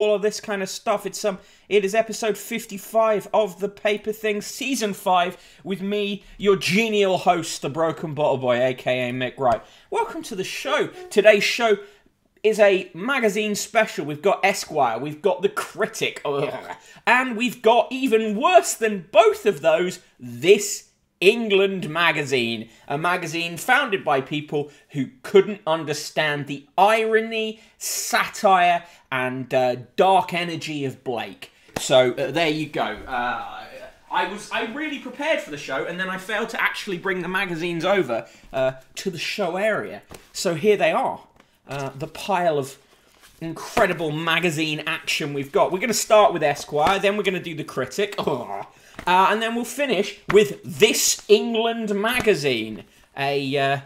all of this kind of stuff. It is episode 55 of The Paper Things, season 5, with me, your genial host, the Broken Bottle Boy, aka Mick Wright. Welcome to the show. Today's show is a magazine special. We've got Esquire, we've got the Critic, and we've got, even worse than both of those, this In-ger-lund magazine, a magazine founded by people who couldn't understand the irony, satire, and dark energy of Blake. So there you go. I really prepared for the show, and then I failed to actually bring the magazines over to the show area. So here they are, the pile of incredible magazine action we've got. We're going to start with Esquire, then we're going to do the Critic. And then we'll finish with this In-ger-lund magazine, a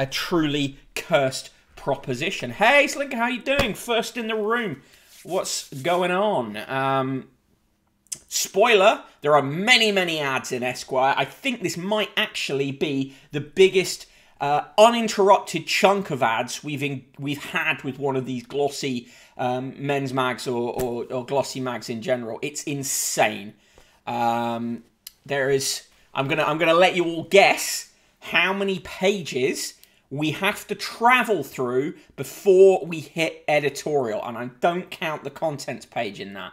truly cursed proposition. Hey, Slinker, how you doing? First in the room. What's going on? Spoiler, there are many, many ads in Esquire. I think this might actually be the biggest uninterrupted chunk of ads we've had with one of these glossy men's mags or glossy mags in general. It's insane. I'm gonna let you all guess how many pages we have to travel through before we hit editorial, and I don't count the contents page in that.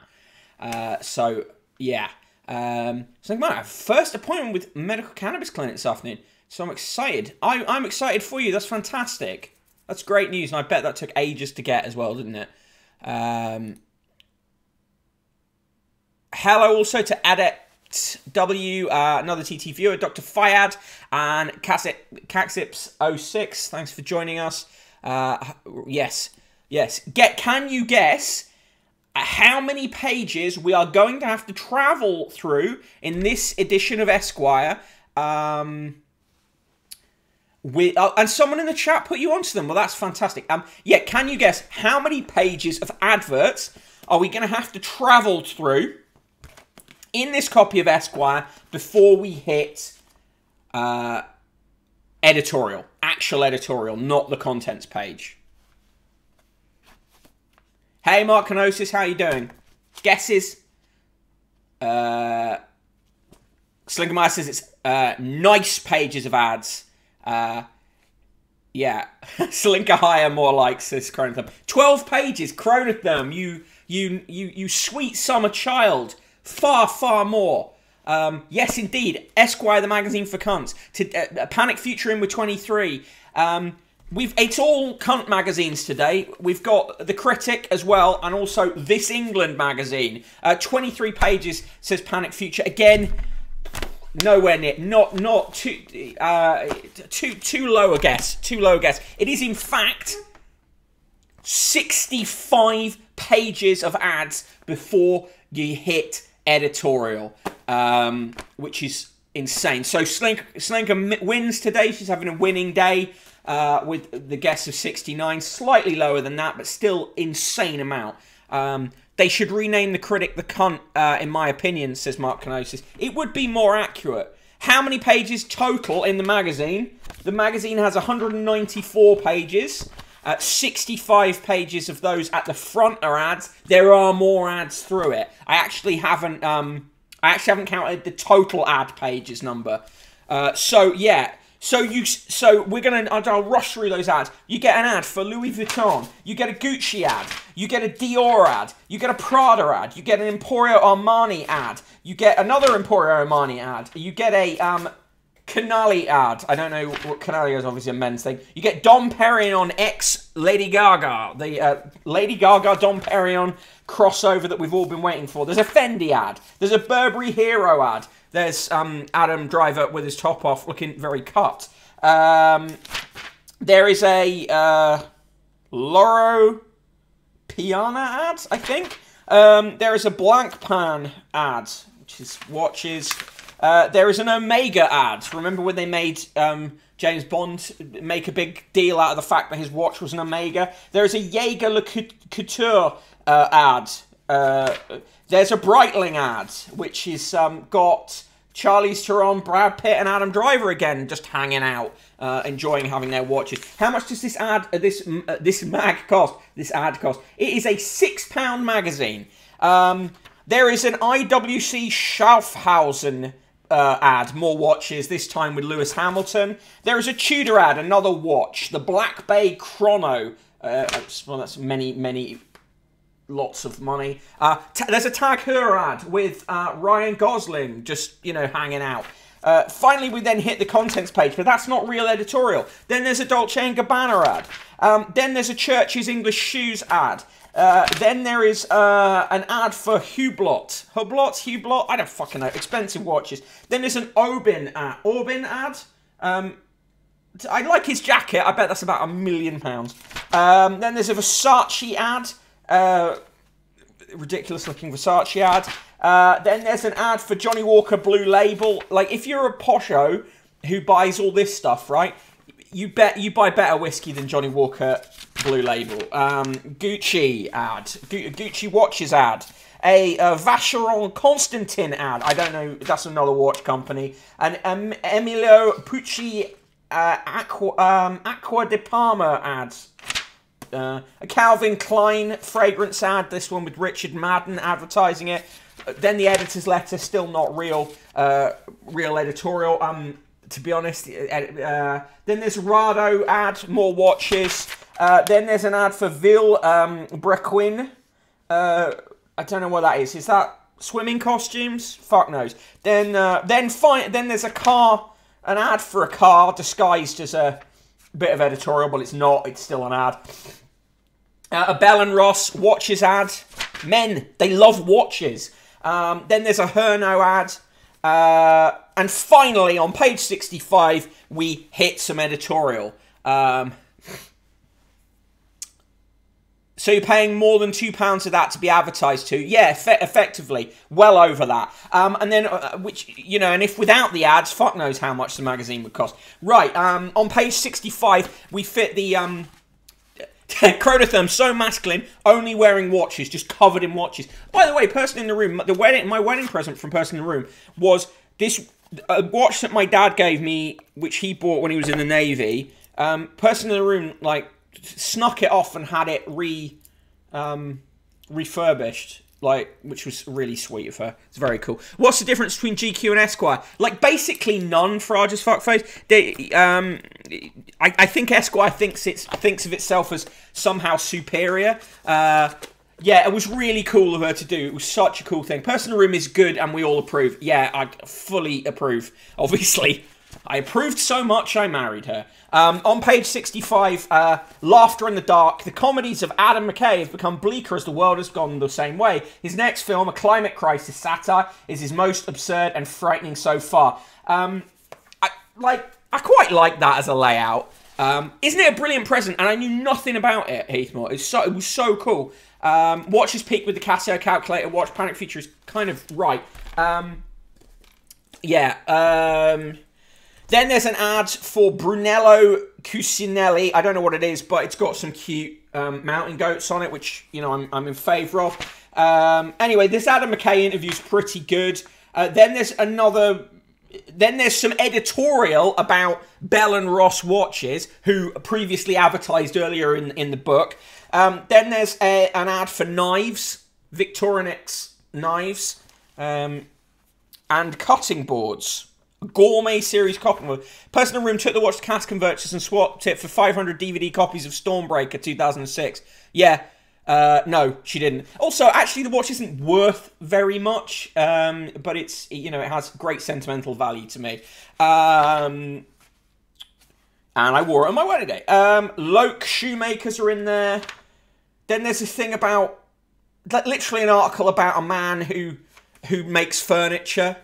So yeah, so my first appointment with medical cannabis clinic this afternoon. So I'm excited. I'm excited for you. That's fantastic. That's great news, and I bet that took ages to get as well, didn't it? Hello also to Adept W, another TT viewer, Dr. Fayad, and Caxips06. Thanks for joining us. Yes. Can you guess how many pages we are going to have to travel through in this edition of Esquire? And someone in the chat put you onto them. Well, that's fantastic. Yeah, can you guess how many pages of adverts are we going to have to travel through in this copy of Esquire before we hit editorial, actual editorial, not the contents page? Hey, Mark Kenosis, how you doing? Guesses? Slinkermeyer says it's nice pages of ads. Yeah, Slinker higher, more likes this Chronotherm. 12 pages, Chronotherm, you sweet summer child. Far more. Yes, indeed. Esquire, the magazine for cunts. Panic Future in with 23. It's all cunt magazines today. We've got the Critic as well, and also this In-ger-lund magazine. 23 pages, says Panic Future. Again, nowhere near. Not too low a guess. Too low a guess. It is in fact 65 pages of ads before you hit editorial, which is insane. So Slinker wins today. She's having a winning day with the guess of 69. Slightly lower than that, but still insane amount. They should rename the Critic the cunt, in my opinion, says Mark Kenosis. It would be more accurate. How many pages total in the magazine? The magazine has 194 pages. 65 pages of those at the front are ads. There are more ads through it. I actually haven't counted the total ad pages number. So yeah. So I'll rush through those ads. You get an ad for Louis Vuitton. You get a Gucci ad. You get a Dior ad. You get a Prada ad. You get an Emporio Armani ad. You get another Emporio Armani ad. You get a Canali ad. I don't know what Canali is, obviously a men's thing. You get Dom Perignon X Lady Gaga. The Lady Gaga Dom Perignon crossover that we've all been waiting for. There's a Fendi ad. There's a Burberry Hero ad. There's Adam Driver with his top off looking very cut. There is a Loro Piana ad, I think. There is a Blank Pan ad, which is watches. There is an Omega ad. Remember when they made James Bond make a big deal out of the fact that his watch was an Omega? There is a Jaeger Le Couture ad. There's a Breitling ad, which is got Charlize Theron, Brad Pitt, and Adam Driver again, just hanging out, enjoying having their watches. How much does this mag cost? This ad cost. It is a £6 magazine. There is an IWC Schaffhausen ad, more watches, this time with Lewis Hamilton. There is a Tudor ad, another watch, the Black Bay Chrono. Well, that's many, lots of money. There's a Tag Heuer ad with Ryan Gosling, just, you know, hanging out. Finally, we then hit the contents page, but that's not real editorial. Then there's a Dolce & Gabbana ad. Then there's a Church's English Shoes ad. Then there is an ad for Hublot. Hublot? I don't fucking know. Expensive watches. Then there's an Orbin ad. I like his jacket. I bet that's about £1 million. Then there's a Versace ad. Ridiculous looking Versace ad. Then there's an ad for Johnny Walker Blue Label. Like, if you're a posho who buys all this stuff, right? You buy better whiskey than Johnny Walker Blue Label. Gucci ad. Gucci watches ad. A Vacheron Constantin ad. I don't know. That's another watch company. An Emilio Pucci Acqua di Parma ad. A Calvin Klein fragrance ad. This one with Richard Madden advertising it. Then the editor's letter. Still not real editorial. To be honest, then there's Rado ad, more watches. Then there's an ad for Ville Brequin. I don't know what that is. Is that swimming costumes? Fuck knows. Then there's an ad for a car disguised as a bit of editorial, but it's not. It's still an ad. A Bell and Ross watches ad. Men, they love watches. Then there's a Herno ad. And finally, on page 65, we hit some editorial. So you're paying more than £2 of that to be advertised to? Yeah, effectively, well over that. And then, and if without the ads, fuck knows how much the magazine would cost. Right, on page 65, we fit the Chronotherm, so masculine, only wearing watches, just covered in watches. By the way, person in the room, my wedding present from person in the room was this watch that my dad gave me, which he bought when he was in the Navy. Person in the room, like, snuck it off and had it refurbished, like, which was really sweet of her. It's very cool. What's the difference between GQ and Esquire? Like, basically none for our just fuckface. I think Esquire thinks of itself as somehow superior. Yeah, it was really cool of her to do. It was such a cool thing. Person in the room is good, and we all approve. Yeah, I fully approve. Obviously, I approved so much, I married her. On page 65, Laughter in the Dark. The comedies of Adam McKay have become bleaker as the world has gone the same way. His next film, a climate crisis satire, is his most absurd and frightening so far. I quite like that as a layout. Isn't it a brilliant present? And I knew nothing about it, Heathmore. It was so cool. Watches peak with the Casio calculator. Watch panic feature is kind of right. Then there's an ad for Brunello Cucinelli. I don't know what it is, but it's got some cute mountain goats on it, which, you know, I'm in favour of. Anyway, this Adam McKay interview's pretty good. Then there's some editorial about Bell and Ross watches, who previously advertised earlier in the book. Then there's an ad for knives, Victorinox knives, and cutting boards. A gourmet series cutting board. Person in the room took the watch to cash converters and swapped it for 500 DVD copies of Stormbreaker 2006. Yeah. No, she didn't. Also, actually, the watch isn't worth very much, but it's, you know, it has great sentimental value to me. And I wore it on my wedding day. Loke shoemakers are in there. Then there's this thing about, literally an article about a man who makes furniture.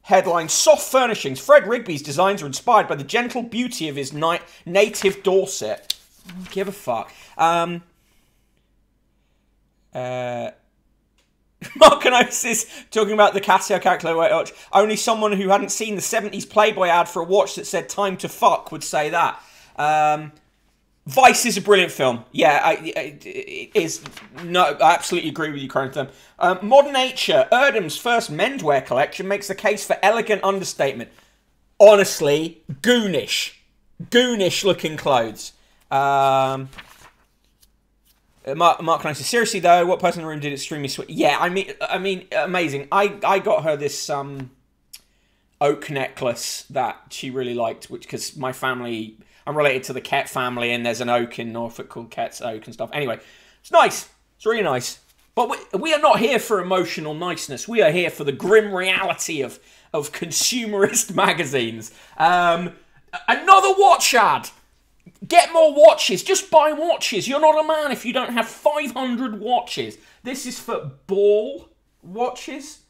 Headline, Soft Furnishings. Fred Rigby's designs are inspired by the gentle beauty of his native Dorset. Give a fuck. Markinosis talking about the Casio calculator watch. Only someone who hadn't seen the 70s Playboy ad for a watch that said time to fuck would say that. Vice is a brilliant film. Yeah, it is. No, I absolutely agree with you, Crontham. Modern Nature, Erdem's first menswear collection, makes the case for elegant understatement. Honestly, goonish. Goonish looking clothes. Mark Knight says, seriously though, what person in the room did extremely sweet? Yeah, I mean, amazing. I got her this oak necklace that she really liked, which because my family, I'm related to the Kett family, and there's an oak in Norfolk called Kett's Oak and stuff. Anyway, it's nice. It's really nice. But we are not here for emotional niceness. We are here for the grim reality of consumerist magazines. Another watch ad. Get more watches. Just buy watches. You're not a man if you don't have 500 watches. This is for ball watches.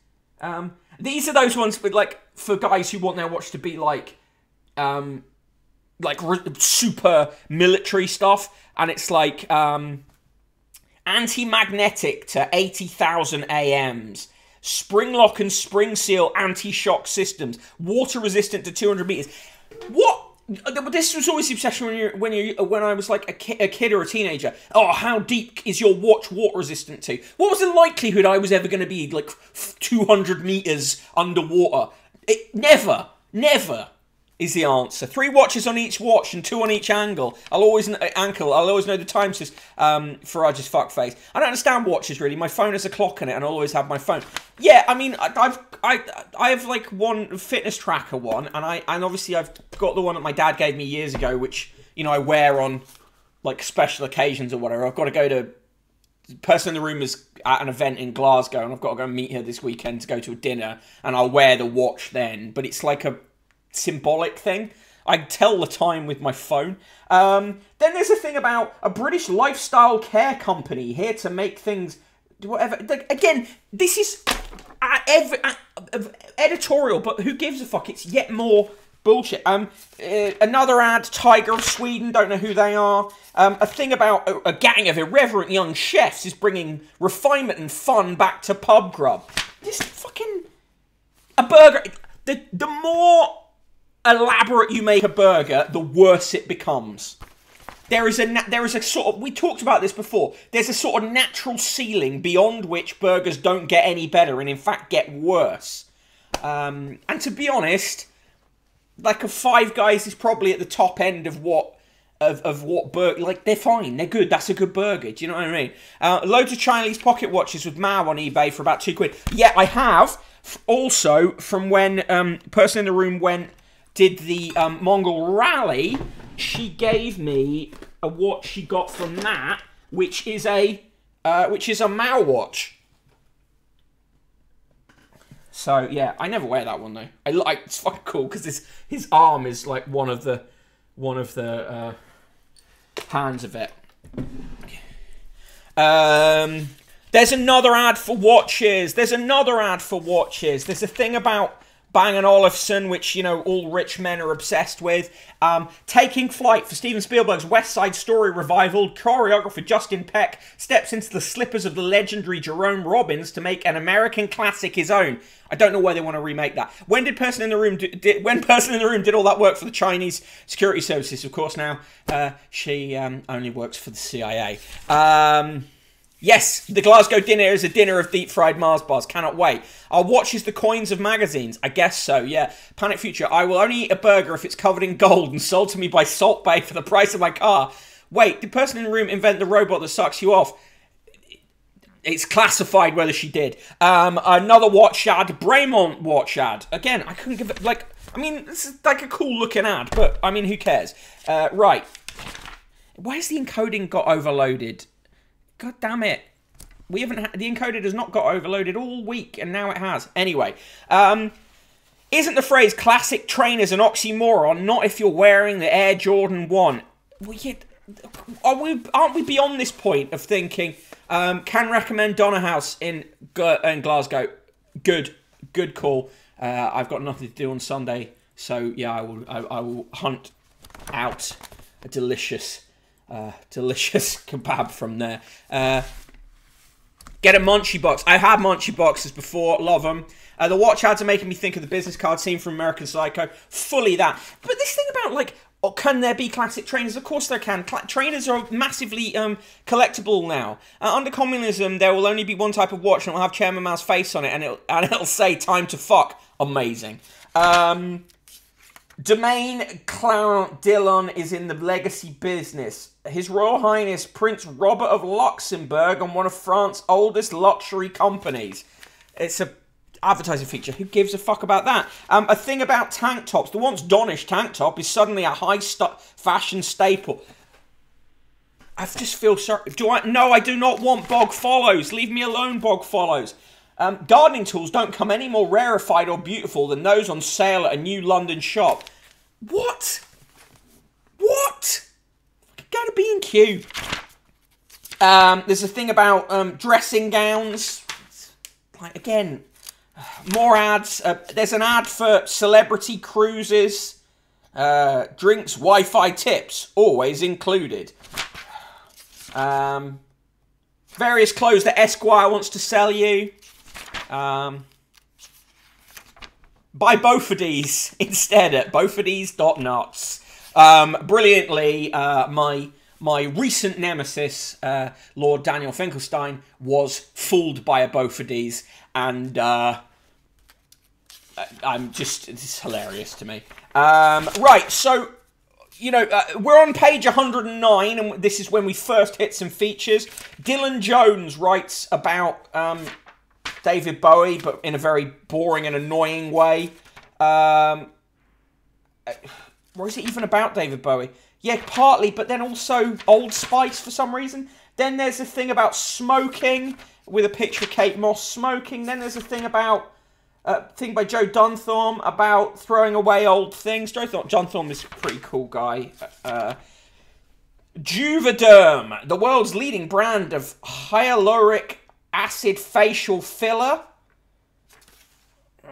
These are those ones with, like, for guys who want their watch to be like super military stuff, and it's like anti-magnetic to 80,000 AMs, spring lock and spring seal anti-shock systems, water resistant to 200 meters. What? This was always the obsession when I was like a kid or a teenager. Oh, how deep is your watch water resistant to? What was the likelihood I was ever going to be like 200 meters underwater? Never is the answer. 3 watches on each watch and 2 on each ankle. I'll always know the time, says Faraj's fuckface. I don't understand watches really. My phone has a clock in it, and I'll always have my phone. Yeah, I mean, I have like one fitness tracker one, and obviously I've got the one that my dad gave me years ago, which, you know, I wear on like special occasions or whatever. I've got to go to. The person in the room is at an event in Glasgow, and I've got to go meet her this weekend to go to a dinner, and I'll wear the watch then. But it's like a symbolic thing. I tell the time with my phone. Then there's a thing about a British lifestyle care company here to make things whatever. Again, this is editorial, but who gives a fuck? It's yet more bullshit. Another ad, Tiger of Sweden, don't know who they are. A thing about a gang of irreverent young chefs is bringing refinement and fun back to pub grub. This fucking a burger. The more elaborate you make a burger, the worse it becomes. There is a sort of, we talked about this before, there's a sort of natural ceiling beyond which burgers don't get any better and in fact get worse. And to be honest, like a Five Guys is probably at the top end of what burger, like they're fine, they're good, that's a good burger, do you know what I mean? Loads of Chinese pocket watches with Mao on eBay for about £2. Yeah, I have, also from when person in the room did the Mongol Rally, she gave me a watch she got from that, which is a Mao watch. So yeah, I never wear that one though. It's fucking cool because his arm is like one of the hands of it. There's another ad for watches. There's a thing about Bang & Olufsen, which, you know, all rich men are obsessed with. Taking flight for Steven Spielberg's West Side Story revival. Choreographer Justin Peck steps into the slippers of the legendary Jerome Robbins to make an American classic his own. I don't know why they want to remake that. When Person in the Room did all that work for the Chinese security services? Of course, now she only works for the CIA. Yes, the Glasgow dinner is a dinner of deep-fried Mars bars. Cannot wait. Our watch is the coins of magazines. I guess so, yeah. Panic Future. I will only eat a burger if it's covered in gold and sold to me by Salt Bay for the price of my car. Wait, did Person in the Room invent the robot that sucks you off? It's classified whether she did. Another watch ad. Braemont watch ad. Again, I couldn't give it, like, I mean, this is like a cool-looking ad, but, I mean, who cares? Right. Why has the encoding got overloaded? God damn it. We haven't the encoder has not got overloaded all week, and now it has. Anyway, isn't the phrase classic trainers an oxymoron? Not if you're wearing the Air Jordan 1. Well, yeah, aren't we beyond this point of thinking, can recommend Donna House in Glasgow. Good call. I've got nothing to do on Sunday, so yeah, I will hunt out a delicious kebab from there. Get a munchie box. I've had munchie boxes before. Love them. The watch ads are making me think of the business card scene from American Psycho. Fully that. But this thing about, like, Or can there be classic trainers? Of course there can. Trainers are massively collectible now. Under communism, there will only be one type of watch, and it will have Chairman Mao's face on it, and it'll say "Time to fuck." Amazing. Domain Clarence Dillon is in the legacy business. His Royal Highness Prince Robert of Luxembourg on one of France's oldest luxury companies. It's a advertising feature. Who gives a fuck about that? A thing about tank tops. The once donnish tank top is suddenly a high fashion staple. I just feel sorry. No, I do not want bog follows. Leave me alone, bog follows. Gardening tools don't come any more rarefied or beautiful than those on sale at a new London shop. What? What? Go to B&Q. There's a thing about dressing gowns. Like, again, more ads. There's an ad for celebrity cruises. Drinks, Wi-Fi tips, always included. Various clothes that Esquire wants to sell you. Buy both of these instead at bothofthese.nuts. Brilliantly, my recent nemesis, Lord Daniel Finkelstein, was fooled by a both of these, and it's hilarious to me. Right, so, you know, we're on page 109, and this is when we first hit some features. Dylan Jones writes about David Bowie, but in a very boring and annoying way. Or is it even about David Bowie? Yeah, partly, but then also Old Spice for some reason. Then there's a thing about smoking, with a picture of Kate Moss smoking. Then there's a thing about, thing by Joe Dunthorne about throwing away old things. Joe Dunthorne is a pretty cool guy. Juvederm, the world's leading brand of hyaluronic acid facial filler.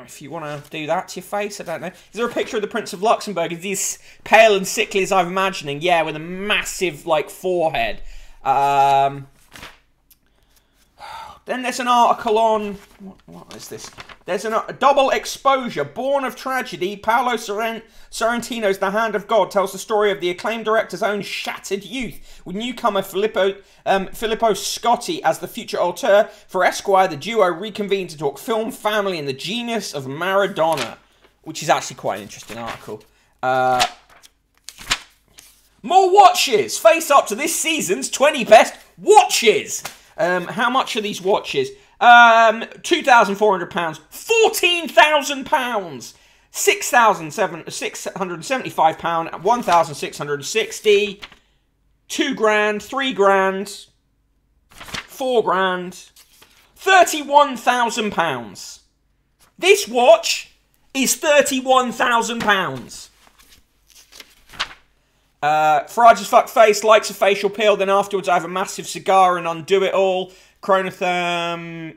If you want to do that to your face, I don't know. Is there a picture of the Prince of Luxembourg? Is he as pale and sickly as I'm imagining? Yeah, with a massive, like, forehead. Then there's an article on... What is this? There's a double exposure. Born of tragedy, Paolo Sorrentino's The Hand of God tells the story of the acclaimed director's own shattered youth, with newcomer Filippo Scotti as the future auteur. For Esquire, the duo reconvene to talk film, family, and the genius of Maradona, which is actually quite an interesting article. More watches! Face up to this season's 20 best watches! How much are these watches? £2,400, £14,000, £6,675, £1,660, £2,000, £3,000, £4,000, £31,000. This watch is £31,000. Fried as fuck face, likes a facial peel, then afterwards I have a massive cigar and undo it all. Chronotherm.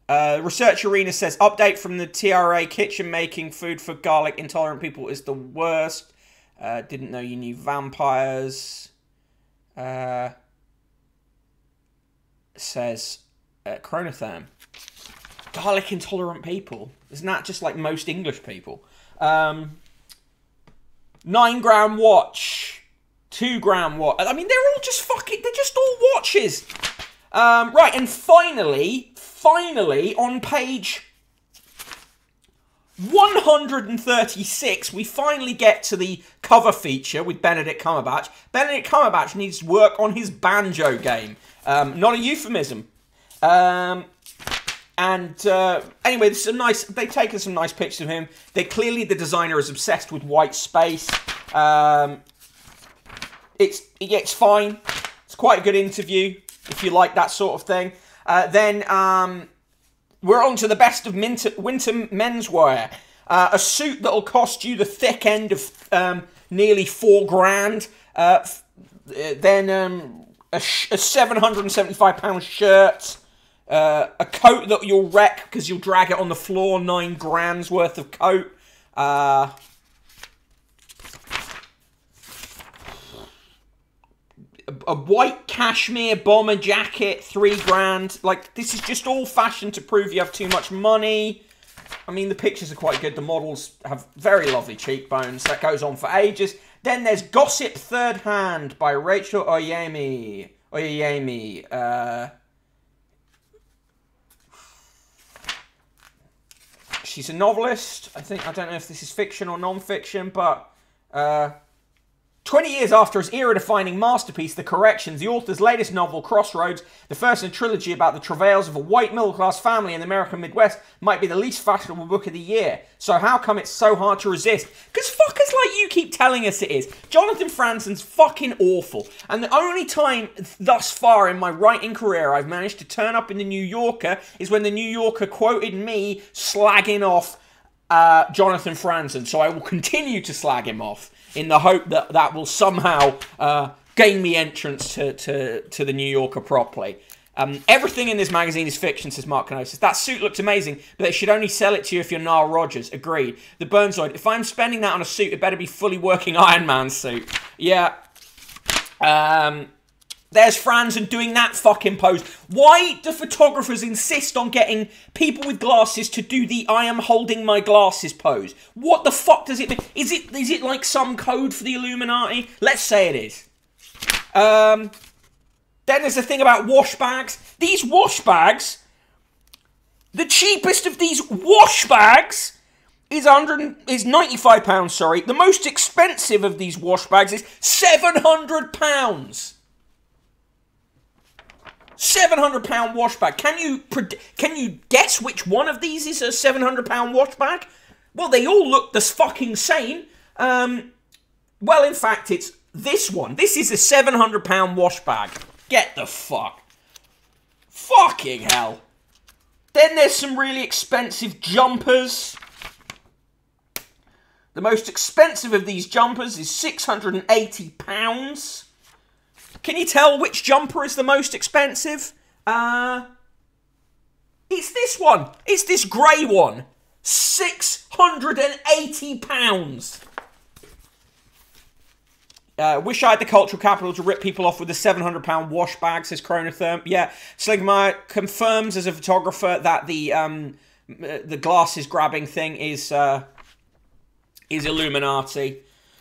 Research Arena says, update from the TRA, kitchen making food for garlic intolerant people is the worst. Didn't know you knew vampires. Says, Chronotherm. Garlic intolerant people? Isn't that just like most English people? 9-gram watch, 2-gram watch. I mean, they're all just they're just all watches. Right, and finally, on page 136, we finally get to the cover feature with Benedict Cumberbatch. Benedict Cumberbatch needs work on his banjo game. Not a euphemism. Anyway, this is a nice. They've taken some nice pictures of him. The designer is obsessed with white space. It's fine. It's quite a good interview if you like that sort of thing. Then we're on to the best of winter menswear. A suit that'll cost you the thick end of nearly £4,000. Then a £775 shirt. A coat that you'll wreck because you'll drag it on the floor, £9,000 worth of coat. A white cashmere bomber jacket, £3,000. Like, this is just all fashion to prove you have too much money. I mean, the pictures are quite good. The models have very lovely cheekbones. That goes on for ages. Then there's Gossip Third Hand by Rachel Oyemi. She's a novelist. I don't know if this is fiction or non-fiction, but 20 years after his era-defining masterpiece, The Corrections, the author's latest novel, Crossroads, the first in a trilogy about the travails of a white middle-class family in the American Midwest, might be the least fashionable book of the year. So how come it's so hard to resist? Because fuckers like you keep telling us it is. Jonathan Franzen's fucking awful. And the only time thus far in my writing career I've managed to turn up in the New Yorker is when the New Yorker quoted me slagging off Jonathan Franzen. So I will continue to slag him off, in the hope that that will somehow gain me entrance to the New Yorker properly. Everything in this magazine is fiction, says Mark Canosis. That suit looks amazing, but they should only sell it to you if you're Nile Rodgers. Agreed. The Burnzoid. If I'm spending that on a suit, it better be fully working Iron Man suit. Yeah. There's Franzen doing that fucking pose. Why do photographers insist on getting people with glasses to do the I am holding my glasses pose? What the fuck does it mean? Is it like some code for the Illuminati? Let's say it is. Then there's the thing about wash bags. These wash bags, the cheapest of these wash bags is £95, sorry. The most expensive of these wash bags is £700. £700 wash bag. Can you guess which one of these is a £700 wash bag? Well, they all look the fucking same. Well, in fact, it's this one. This is a £700 wash bag. Get the fuck. Fucking hell. Then there's some really expensive jumpers. The most expensive of these jumpers is £680. Can you tell which jumper is the most expensive? It's this one. It's this grey one. £680. Wish I had the cultural capital to rip people off with a £700 wash bag, says Chronotherm. Yeah, Sligmar confirms as a photographer that the glasses grabbing thing is Illuminati.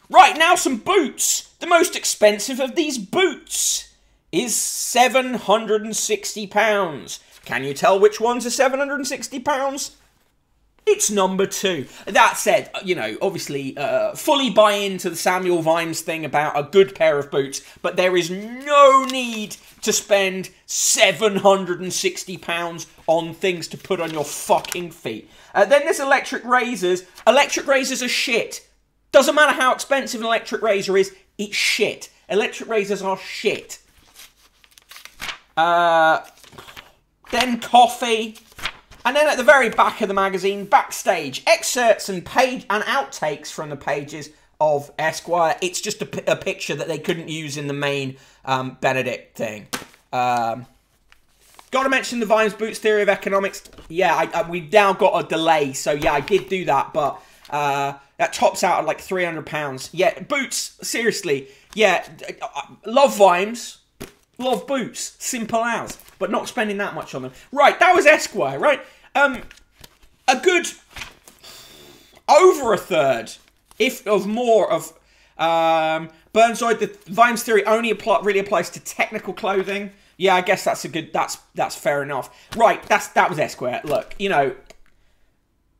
Right, now some boots. The most expensive of these boots is £760. Can you tell which ones are £760? It's number 2. That said, you know, obviously, fully buy into the Samuel Vimes thing about a good pair of boots, but there is no need to spend £760 on things to put on your fucking feet. Then there's electric razors. Electric razors are shit. Doesn't matter how expensive an electric razor is, it's shit. Electric razors are shit. Then coffee. And then at the very back of the magazine, backstage, excerpts and outtakes from the pages of Esquire. It's just a picture that they couldn't use in the main Benedict thing. Got to mention the Vimes Boots Theory of Economics. Yeah, we've now got a delay, so yeah, I did do that, but that tops out at like £300. Yeah, boots, seriously. Yeah, love Vimes, love boots, simple as. But not spending that much on them. Right, that was Esquire, right? A good over a third, if of more of Burnzoid. The Vimes theory only really applies to technical clothing. Yeah, I guess that's a good. That's fair enough. Right, that was Esquire. Look, you know,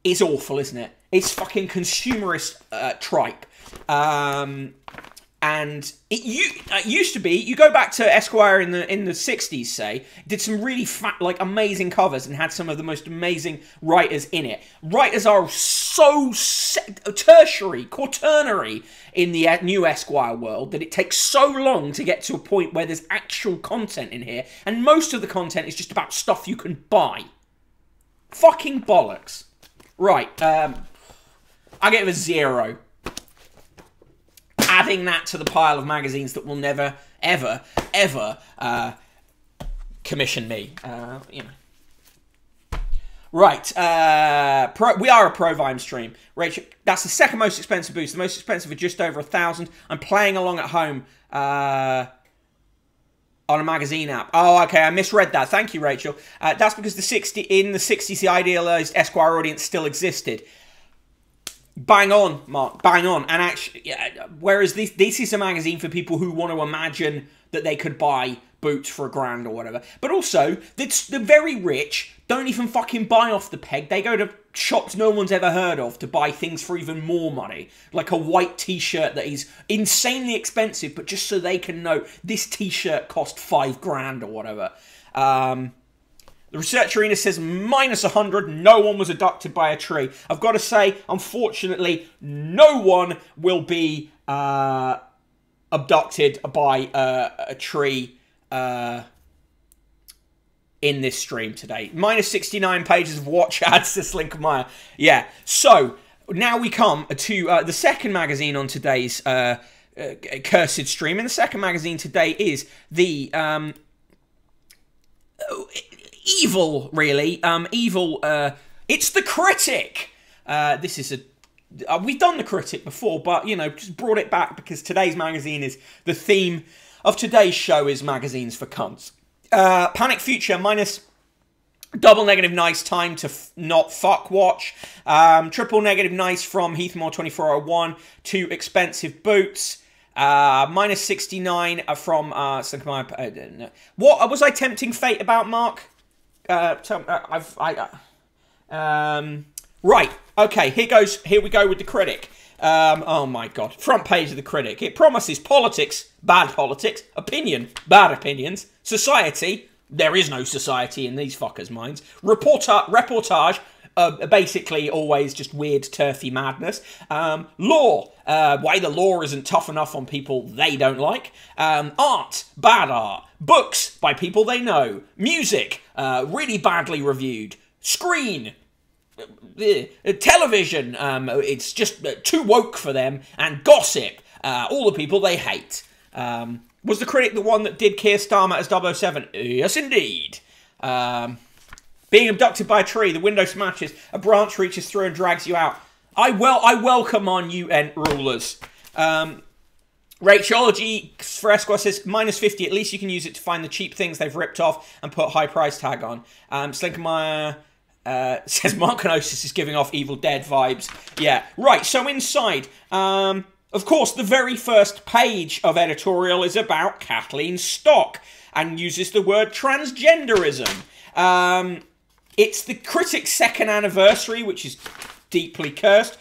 it's awful, isn't it? It's fucking consumerist tripe. And it used to be, you go back to Esquire in the 60s, say, did some really like amazing covers and had some of the most amazing writers in it. Writers are so quaternary in the new Esquire world that it takes so long to get to a point where there's actual content in here, and most of the content is just about stuff you can buy. Fucking bollocks. Right, I give it a 0. Adding that to the pile of magazines that will never, ever, ever commission me. You know. Right. We are a pro Vime stream. Rachel, that's the second most expensive boost. The most expensive are just over £1,000. I'm playing along at home on a magazine app. Oh, okay. I misread that. Thank you, Rachel. That's because in the 60s, the idealised Esquire audience still existed. Bang on, Mark. Bang on. And actually, yeah, whereas this is a magazine for people who want to imagine that they could buy boots for £1,000 or whatever. But also, the very rich don't even fucking buy off the peg. They go to shops no one's ever heard of to buy things for even more money. Like a white t-shirt that is insanely expensive, but just so they can know this t-shirt cost £5,000 or whatever. The research arena says -100, no one was abducted by a tree. I've got to say, unfortunately, no one will be abducted by a tree in this stream today. -69 pages of watch ads, says Lincolnmeyer. Yeah, so now we come to the second magazine on today's cursed stream. And the second magazine today is the evil, really. It's the Critic. This is we've done the Critic before, but, you know, just brought it back because today's magazine is the theme of today's show is magazines for cunts. Panic Future, minus double negative nice time to not fuck watch. Triple negative nice from Heathmore 2401 to expensive boots. -69 from what was I tempting fate about, Mark? Right, okay, here we go with the Critic. Oh my god, front page of the Critic. It promises politics, bad politics, opinion, bad opinions, society, there is no society in these fuckers' minds, reportage, basically always just weird turfy madness, law, why the law isn't tough enough on people they don't like, art, bad art, books by people they know, music, really badly reviewed, screen, television, it's just too woke for them, and gossip, all the people they hate. Was the Critic the one that did Keir Starmer as 007? Yes, indeed. Being abducted by a tree, the window smashes, a branch reaches through and drags you out. I welcome on UN rulers. Rateology for Esquire says -50, at least you can use it to find the cheap things they've ripped off and put high price tag on. Slinkermeyer says Marconosis is giving off Evil Dead vibes. Yeah, right, so inside, of course, the very first page of editorial is about Kathleen Stock and uses the word transgenderism. It's the Critic's second anniversary, which is deeply cursed.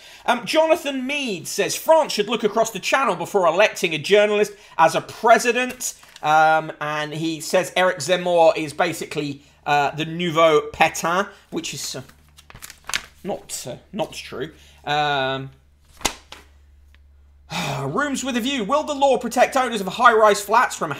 Jonathan Mead says France should look across the channel before electing a journalist as a president. And he says Eric Zemmour is basically the nouveau Pétain, which is not true. Rooms with a view. Will the law protect owners of high-rise flats from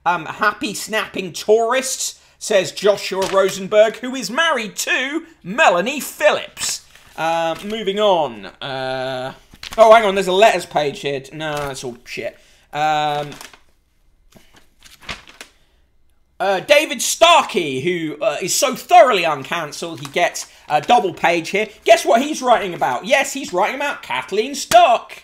happy snapping tourists? Says Joshua Rosenberg, who is married to Melanie Phillips. Moving on. Oh, hang on, there's a letters page here. No, that's all shit. David Starkey, who is so thoroughly uncancelled, he gets a double page here. Guess what he's writing about? Yes, he's writing about Kathleen Stock.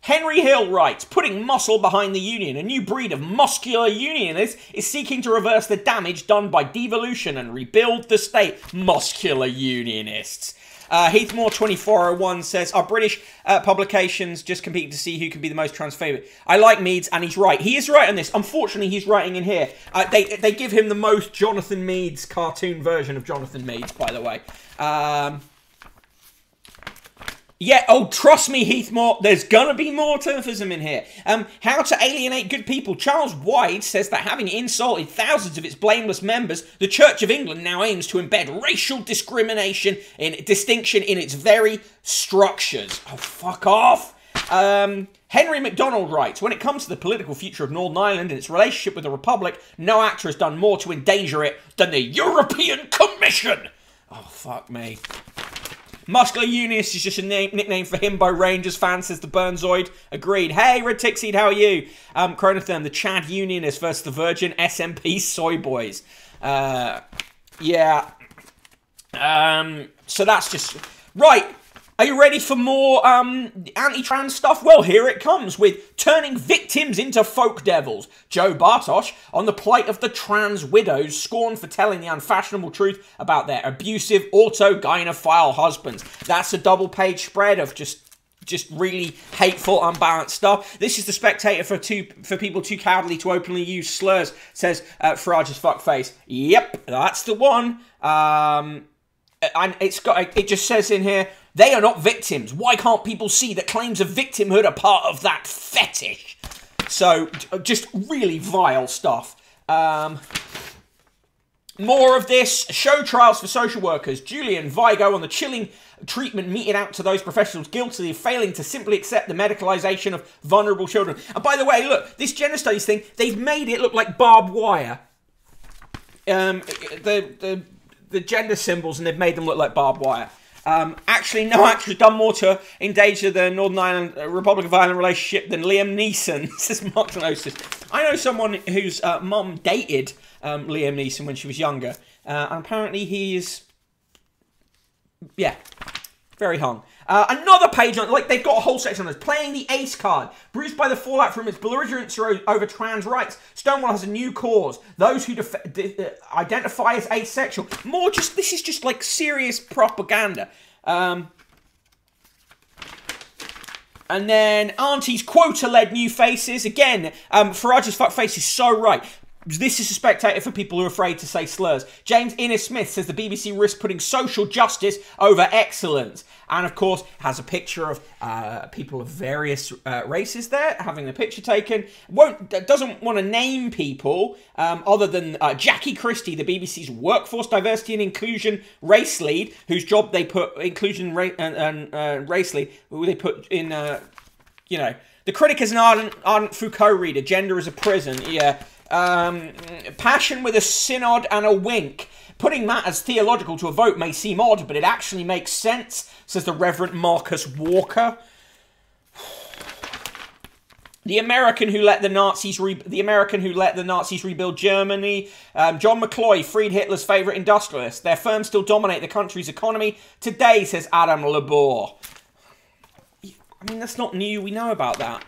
Henry Hill writes, putting muscle behind the union. A new breed of muscular unionists is seeking to reverse the damage done by devolution and rebuild the state. Muscular unionists. Heathmore 2401 says, are British publications just competing to see who can be the most transphobic? I like Meads, and he's right. He is right on this. Unfortunately, he's writing in here. They give him the most Jonathan Meads cartoon version of Jonathan Meads, by the way. Yeah, oh, trust me, Heathmore, there's gonna be more turfism in here. How to alienate good people. Charles Wyde says that having insulted thousands of its blameless members, the Church of England now aims to embed racial discrimination in distinction in its very structures. Oh, fuck off. Henry MacDonald writes, when it comes to the political future of Northern Ireland and its relationship with the Republic, no actor has done more to endanger it than the European Commission. Oh, fuck me. Muscular Unionist is just a nickname for himbo Rangers fan, says the Burnzoid. Agreed. Hey, Red Tixied, how are you? Chronotherm, the Chad Unionist versus the Virgin SMP Soy Boys. Yeah. So that's just... Right. Are you ready for more anti-trans stuff? Well, here it comes with turning victims into folk devils. Joe Bartosh on the plight of the trans widows scorned for telling the unfashionable truth about their abusive autogynephile husbands. That's a double-page spread of just really hateful, unbalanced stuff. This is the Spectator for people too cowardly to openly use slurs, says arrrgh's fuckface. Yep, that's the one. And it just says in here, they are not victims. Why can't people see that claims of victimhood are part of that fetish? So, just really vile stuff. More of this. Show trials for social workers. Julian Vigo on the chilling treatment meted out to those professionals guilty of failing to simply accept the medicalisation of vulnerable children. And by the way, look, this gender studies thing, they've made it look like barbed wire. The gender symbols, and they've made them look like barbed wire. Actually, no actor has done more to endanger the Northern Ireland Republic of Ireland relationship than Liam Neeson, says Mark Zenosis. I know someone whose mum dated Liam Neeson when she was younger, and apparently he is, yeah, very hung. Another page on, like, they've got a whole section on this. Playing the ace card. Bruised by the fallout from its belligerence over trans rights. Stonewall has a new cause. Those who identify as asexual. More just, this is just like serious propaganda. And then Auntie's quota-led new faces. Again, arrrgh's fuckface is so right. This is a Spectator for people who are afraid to say slurs. James Innes-Smith says the BBC risks putting social justice over excellence. And, of course, has a picture of people of various races there, having the picture taken. Doesn't want to name people other than Jackie Christie, the BBC's Workforce Diversity and Inclusion Race Lead, whose job they put, Inclusion and Race Lead, who they put in, you know, the Critic is an ardent Foucault reader, gender is a prison, yeah. Passion with a synod and a wink. Putting matters theological to a vote may seem odd, but it actually makes sense, says the Reverend Marcus Walker. The American who let the Nazis rebuild Germany. John McCloy freed Hitler's favourite industrialist. Their firms still dominate the country's economy today, says Adam Labor. I mean, that's not new. We know about that.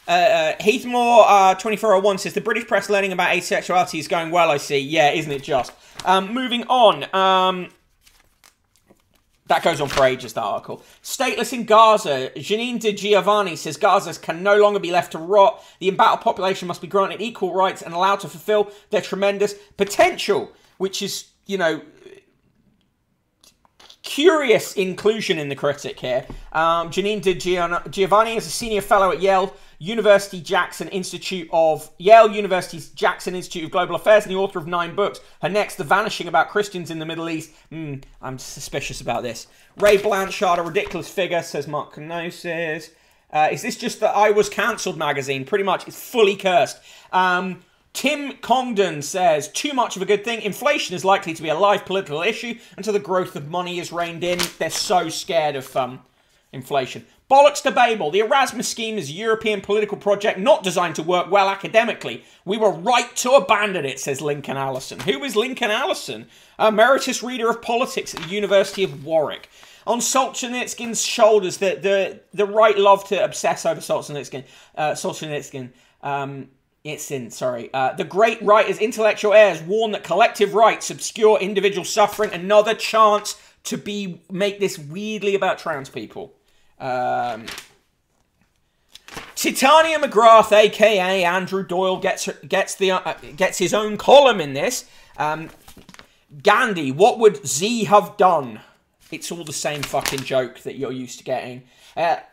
Heathmore 2401 says the British press learning about asexuality is going well, I see. Yeah, isn't it just? Moving on. That goes on for ages, that article. Stateless in Gaza. Janine De Giovanni says Gaza can no longer be left to rot. The embattled population must be granted equal rights and allowed to fulfill their tremendous potential, which is, you know, curious inclusion in the Critic here. Janine De Giovanni is a senior fellow at Yale University's Jackson Institute of Global Affairs and the author of 9 books. Her next, The Vanishing About Christians in the Middle East. I'm suspicious about this. Ray Blanchard, a ridiculous figure, says Mark Kenosis. Is this just the I Was Cancelled magazine? Pretty much. It's fully cursed. Tim Congdon says, too much of a good thing. Inflation is likely to be a live political issue until the growth of money is reined in. They're so scared of inflation. Bollocks to Babel. The Erasmus scheme is a European political project not designed to work well academically. We were right to abandon it, says Lincoln Allison. Who is Lincoln Allison? Emeritus reader of politics at the University of Warwick. On Solzhenitsyn's shoulders, the right love to obsess over Solzhenitsyn. The great writer's intellectual heirs warn that collective rights obscure individual suffering. Another chance to make this weirdly about trans people. Titania McGrath, aka Andrew Doyle, gets his own column in this. Gandhi, what would Z have done? It's all the same fucking joke that you're used to getting.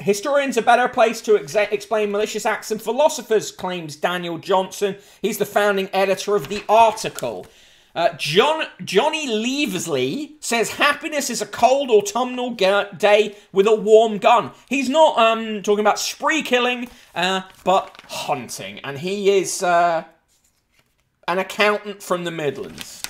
Historians a better place to explain malicious acts than philosophers, claims Daniel Johnson. He's the founding editor of the article. Johnny Leavesley says happiness is a cold autumnal day with a warm gun. He's not talking about spree killing, but hunting. And he is an accountant from the Midlands.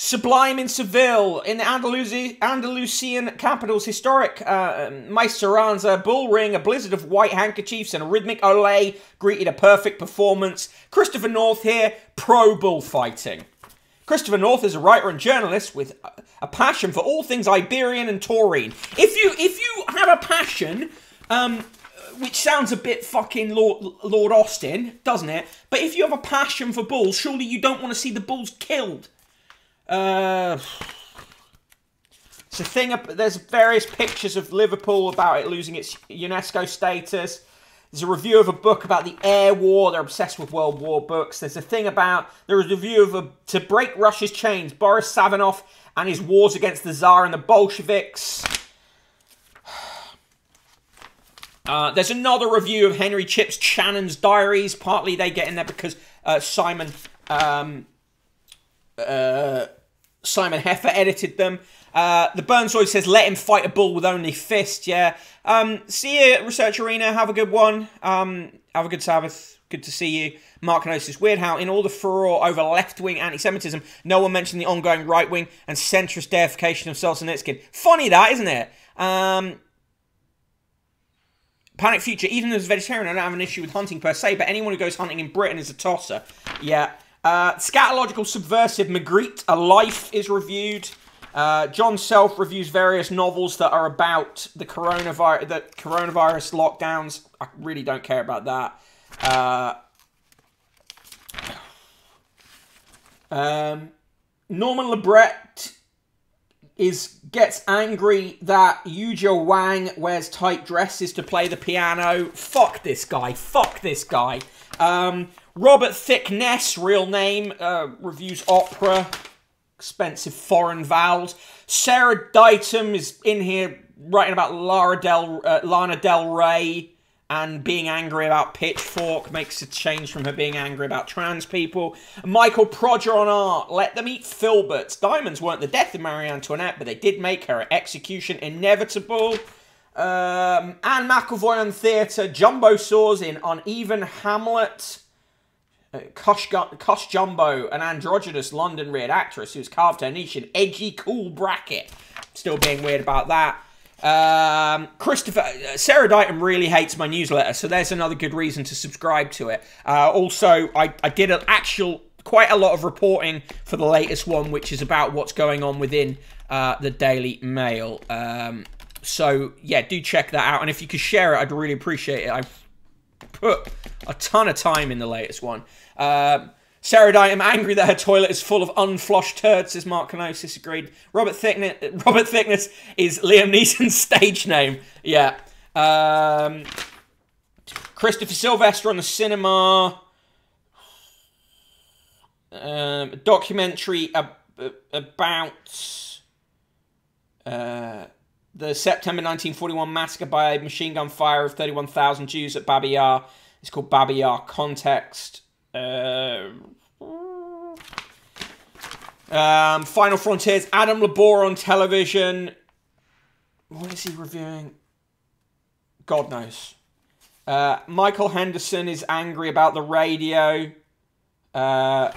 Sublime in Seville, in the Andalusian capital's historic Meisteranza bull ring, a blizzard of white handkerchiefs and a rhythmic ole greeted a perfect performance. Christopher North here, pro bullfighting. Christopher North is a writer and journalist with a passion for all things Iberian and taurine. If you have a passion, which sounds a bit fucking Lord Austin, doesn't it? But if you have a passion for bulls, surely you don't want to see the bulls killed. It's a thing. There's various pictures of Liverpool about it losing its UNESCO status. There's a review of a book about the air war. They're obsessed with World War books. There's a thing about... There is a review of To Break Russia's Chains, Boris Savinov and his wars against the Tsar and the Bolsheviks. There's another review of Henry Chips Shannon's diaries. Partly they get in there because Simon Heffer edited them. The Burnsoid says, let him fight a bull with only fist. Yeah. See you, Research Arena. Have a good one. Have a good Sabbath. Good to see you. Mark Gnosis. Weird how in all the furore over left-wing anti-Semitism, no one mentioned the ongoing right-wing and centrist deification of Solzhenitsyn. Funny that, isn't it? Panic Future. Even as a vegetarian, I don't have an issue with hunting per se, but anyone who goes hunting in Britain is a tosser. Yeah. Scatological Subversive Magritte, A Life is reviewed. John Self reviews various novels that are about the coronavirus lockdowns. I really don't care about that. Norman Lebret gets angry that Yuja Wang wears tight dresses to play the piano. Fuck this guy. Fuck this guy. Robert Thickness, real name, reviews opera. Expensive foreign vowels. Sarah Ditum is in here writing about Lana Del Rey and being angry about Pitchfork. Makes a change from her being angry about trans people. Michael Prodger on art. Let them eat filberts. Diamonds weren't the death of Marie Antoinette, but they did make her execution inevitable. Anne McElvoy on theatre. Jumbo Saws in Uneven Hamlet. Cush Jumbo, an androgynous London-reared actress who's carved her niche in edgy, cool bracket. Still being weird about that. Sarah Ditum really hates my newsletter, so there's another good reason to subscribe to it. Also, I did quite a lot of reporting for the latest one, which is about what's going on within the Daily Mail. So, yeah, do check that out. And if you could share it, I'd really appreciate it. I've put a ton of time in the latest one. Sarah Ditum angry that her toilet is full of unflushed turds, says Mark Canosis. Agreed. Robert Thickness is Liam Neeson's stage name. Yeah. Christopher Sylvester on the cinema. A documentary about the September 1941 massacre by a machine gun fire of 31,000 Jews at Babi Yar. It's called Babi Yar Context. Final Frontiers. Adam Labor on television. What is he reviewing? God knows. Michael Henderson is angry about the radio. Charles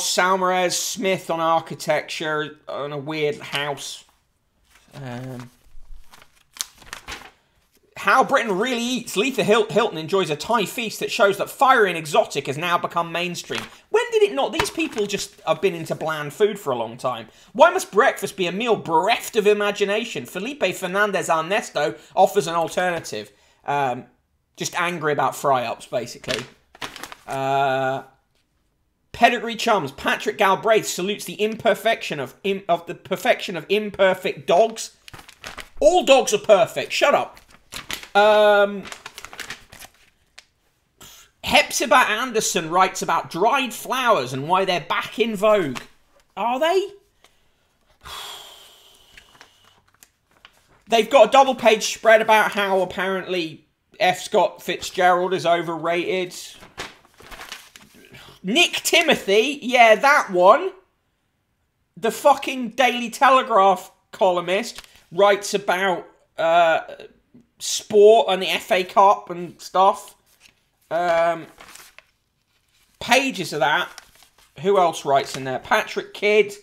Salmarez Smith on architecture on a weird house. How Britain Really Eats. Letha Hilton enjoys a Thai feast that shows that fiery and exotic has now become mainstream. When did it not? These people just have been into bland food for a long time. Why must breakfast be a meal bereft of imagination? Felipe Fernandez Ernesto offers an alternative. Just angry about fry-ups, basically. Pedigree Chums. Patrick Galbraith salutes the imperfection of the perfection of imperfect dogs. All dogs are perfect. Shut up. Hepzibah Anderson writes about dried flowers and why they're back in vogue. Are they? They've got a double-page spread about how apparently F. Scott Fitzgerald is overrated. Nick Timothy, yeah, that one. The fucking Daily Telegraph columnist writes about sport and the FA Cup and stuff. Pages of that. Who else writes in there? Patrick Kidd,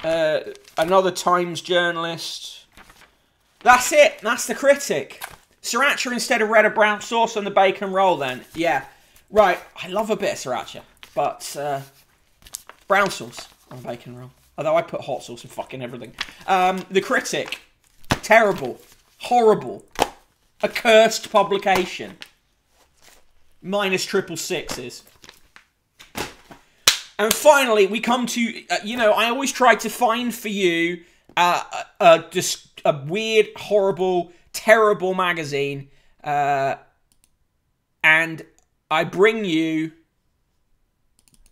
another Times journalist. That's it. That's the Critic. Sriracha instead of red or brown sauce on the bacon roll then. Yeah. Right. I love a bit of sriracha. But Brown sauce on a bacon roll. Although I put hot sauce in fucking everything. The Critic. Terrible. Horrible. Accursed publication. Minus triple sixes. And finally, we come to, you know, I always try to find for you just a weird, horrible, terrible magazine. And I bring you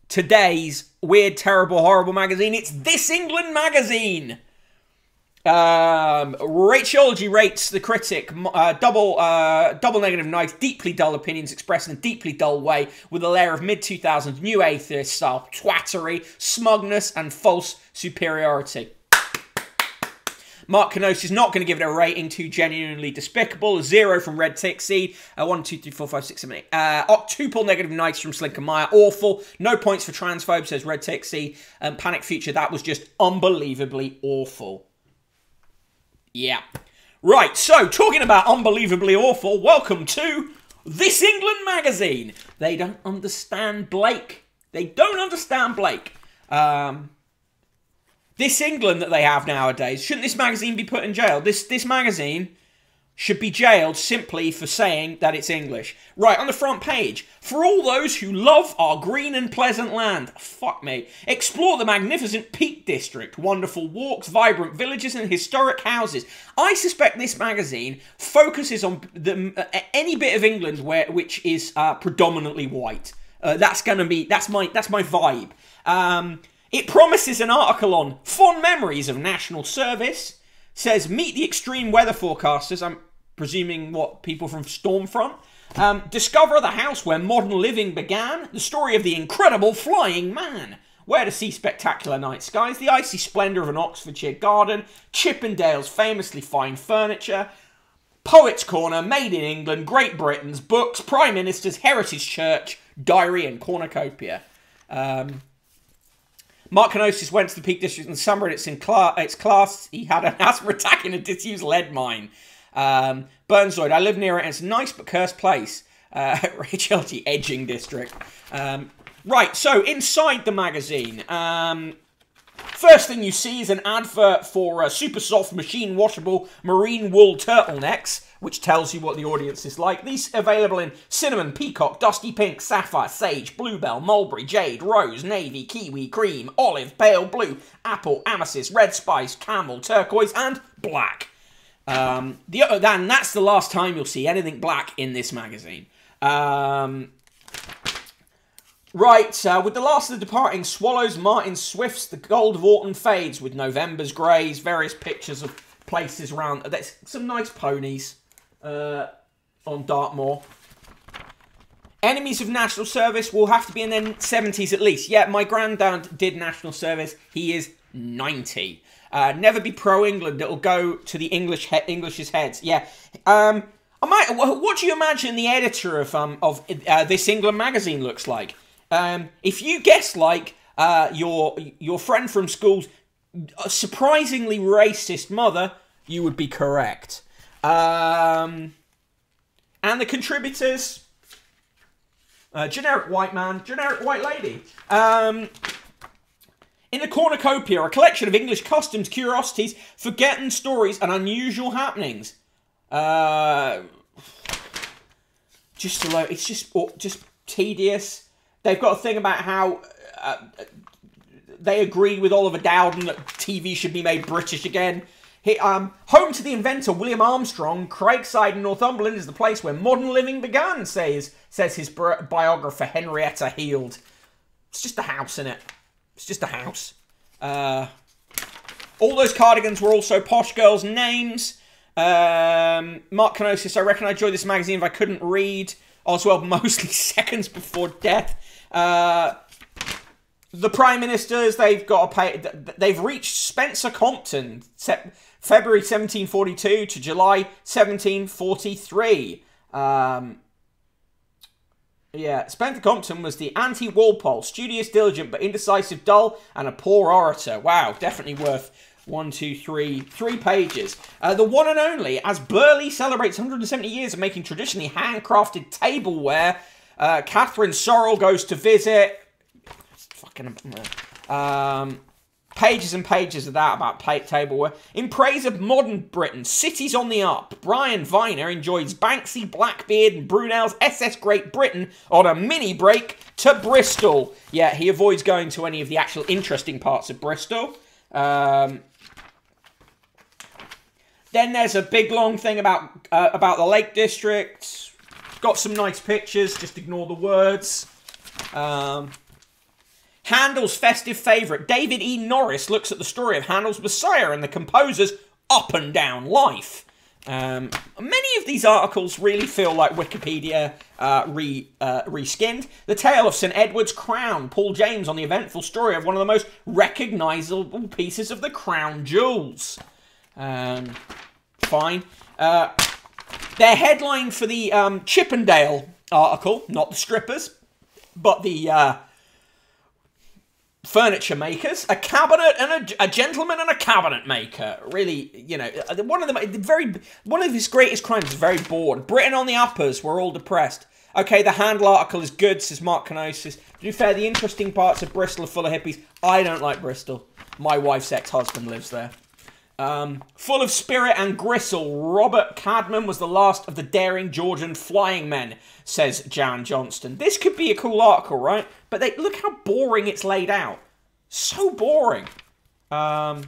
today's weird, terrible, horrible magazine. It's This England magazine. Rachology rates the Critic double negative nice, deeply dull opinions expressed in a deeply dull way with a layer of mid-2000s new atheist style twattery, smugness, and false superiority. Mark Knos is not going to give it a rating too genuinely despicable. A 0 from Red Tick Seed. 1, 2, 3, 4, 5, 6, 7, 8. Octuple negative nice from Slink and Meyer. Awful. No points for transphobe, says Red Tick Seed. Panic Future, that was just unbelievably awful. Yeah. Right, so, talking about unbelievably awful, welcome to This England magazine. They don't understand Blake. They don't understand Blake. This England that they have nowadays, shouldn't this magazine be put in jail? This magazine should be jailed simply for saying that it's English. Right, on the front page, for all those who love our green and pleasant land, fuck me, explore the magnificent Peak District, wonderful walks, vibrant villages and historic houses. I suspect this magazine focuses on any bit of England which is predominantly white. That's my vibe. It promises an article on fond memories of national service. Says, meet the extreme weather forecasters. I'm presuming, what, people from Stormfront? Discover the house where modern living began. The story of the incredible flying man. Where to see spectacular night skies. The icy splendour of an Oxfordshire garden. Chippendale's famously fine furniture. Poets' Corner, Made in England, Great Britain's books, Prime Minister's Heritage Church, Diary and Cornucopia. Mark Kenosis went to the Peak District in the summer and its class. He had an asthma attack in a disused lead mine. Burnzoid, I live near it and it's a nice but cursed place. Rachel Edging District. Right, so inside the magazine, first thing you see is an advert for super soft machine washable marine wool turtlenecks, which tells you what the audience is like. These are available in cinnamon, peacock, dusty pink, sapphire, sage, bluebell, mulberry, jade, rose, navy, kiwi, cream, olive, pale blue, apple, amethyst, red spice, camel, turquoise, and black. That's the last time you'll see anything black in this magazine. Right, with the last of the departing swallows, martins, swifts, the gold of autumn fades with November's greys, various pictures of places around. There's some nice ponies on Dartmoor. Enemies of national service will have to be in their 70s at least. Yeah, my granddad did national service. He is 90. Never be pro-England. It'll go to the English's heads. Yeah. What do you imagine the editor of This England magazine looks like? If you guess like your friend from school's surprisingly racist mother, you would be correct. And the contributors, generic white man, generic white lady. In the Cornucopia, a collection of English customs, curiosities, forgotten stories, and unusual happenings. It's just tedious. They've got a thing about how they agree with Oliver Dowden that TV should be made British again. Home to the inventor William Armstrong, Craigside in Northumberland is the place where modern living began, says his biographer Henrietta Heald. It's just a house, innit? It's just a house. All those cardigans were also posh girls' names. Mark Kenosis, I reckon I'd enjoy this magazine if I couldn't read. Oswell, mostly seconds before death. The Prime Ministers, they've got to pay. They've reached Spencer Compton, February 1742 to July 1743. Yeah, Spencer Compton was the anti-Walpole, studious, diligent, but indecisive, dull, and a poor orator. Wow, definitely worth 3 pages. The one and only, as Burley celebrates 170 years of making traditionally handcrafted tableware, Catherine Sorrell goes to visit. Fucking. Pages and pages of that about tableware. In praise of modern Britain, cities on the up. Brian Viner enjoys Banksy, Blackbeard and Brunel's SS Great Britain on a mini break to Bristol. Yeah, he avoids going to any of the actual interesting parts of Bristol. Then there's a big long thing about the Lake District. Got some nice pictures, just ignore the words. Handel's festive favourite, David E. Norris, looks at the story of Handel's Messiah and the composer's up and down life. Many of these articles really feel like Wikipedia reskinned. The Tale of St. Edward's Crown, Paul James on the eventful story of one of the most recognisable pieces of the crown jewels. Fine. Their headline for the Chippendale article, not the strippers, but the furniture makers, a cabinet and a gentleman and a cabinet maker. Really, you know, one of his greatest crimes is very bored. Britain on the uppers, we're all depressed. Okay, the Handel article is good, says Mark Canosis. To be fair, the interesting parts of Bristol are full of hippies. I don't like Bristol. My wife's ex-husband lives there. Full of spirit and gristle, Robert Cadman was the last of the daring Georgian flying men, says Jan Johnston. This could be a cool article, right? But look how boring it's laid out. So boring. Right,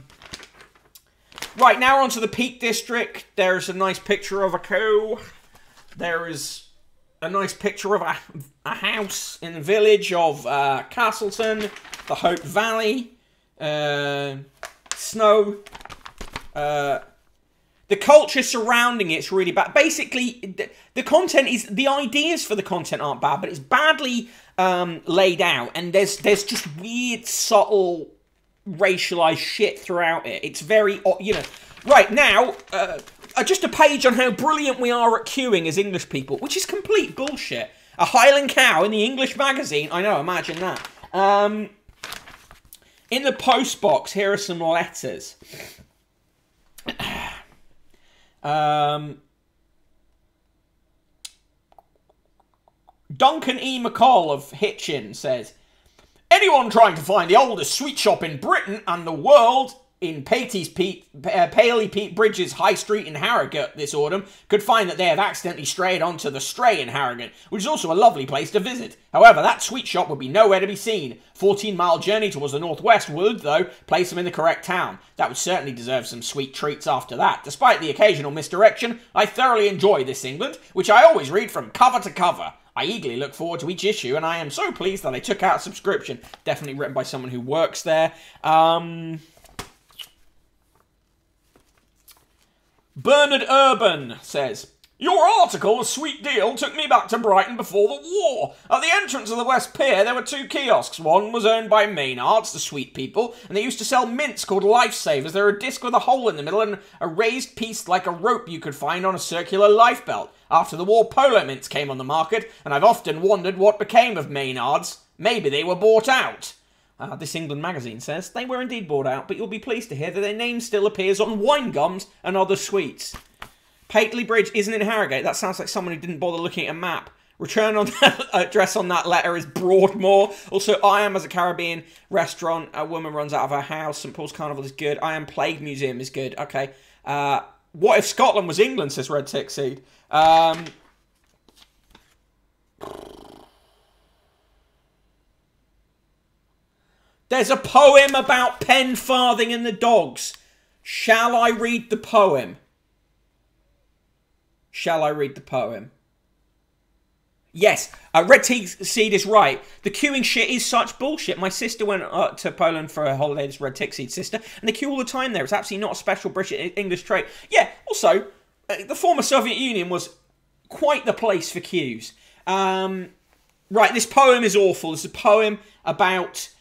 now onto the Peak District. There's a nice picture of a cow. There is a nice picture of a house in the village of Castleton, the Hope Valley, snow. The culture surrounding it's really bad. Basically, the content is... The ideas for the content aren't bad, but it's badly laid out. And there's just weird, subtle, racialized shit throughout it. It's very... You know... Right, now, just a page on how brilliant we are at queuing as English people, which is complete bullshit. A Highland cow in the English magazine. I know, imagine that. In the post box, here are some letters. Duncan E. McCall of Hitchin says, anyone trying to find the oldest sweet shop in Britain and the world in Paley Pete Bridges High Street in Harrogate this autumn could find that they have accidentally strayed onto the Stray in Harrogate, which is also a lovely place to visit. However, that sweet shop would be nowhere to be seen. 14-mile journey towards the northwest would, though, place them in the correct town. That would certainly deserve some sweet treats after that. Despite the occasional misdirection, I thoroughly enjoy This England, which I always read from cover to cover. I eagerly look forward to each issue, and I am so pleased that I took out a subscription. Definitely written by someone who works there. Bernard Urban says, your article, A Sweet Deal, took me back to Brighton before the war. At the entrance of the West Pier, there were two kiosks. One was owned by Maynards, the sweet people, and they used to sell mints called Lifesavers. They were a disc with a hole in the middle and a raised piece like a rope you could find on a circular life belt. After the war, polo mints came on the market, and I've often wondered what became of Maynards. Maybe they were bought out. This England magazine says they were indeed bought out, but you'll be pleased to hear that their name still appears on wine gums and other sweets. Pateley Bridge isn't in Harrogate. That sounds like someone who didn't bother looking at a map. Return on that address on that letter is Broadmoor. Also, I Am as a Caribbean restaurant. A woman runs out of her house. St Paul's Carnival is good. I Am Plague Museum is good. Okay. What if Scotland was England, says Red Tick Seed. There's a poem about Penfarthing and the dogs. Shall I read the poem? Shall I read the poem? Yes, Red Tea Seed is right. The queuing shit is such bullshit. My sister went to Poland for a holiday, this Red Tick Seed sister, and they queue all the time there. It's absolutely not a special British English trait. Yeah, also, the former Soviet Union was quite the place for queues. Right, this poem is awful. It's a poem about...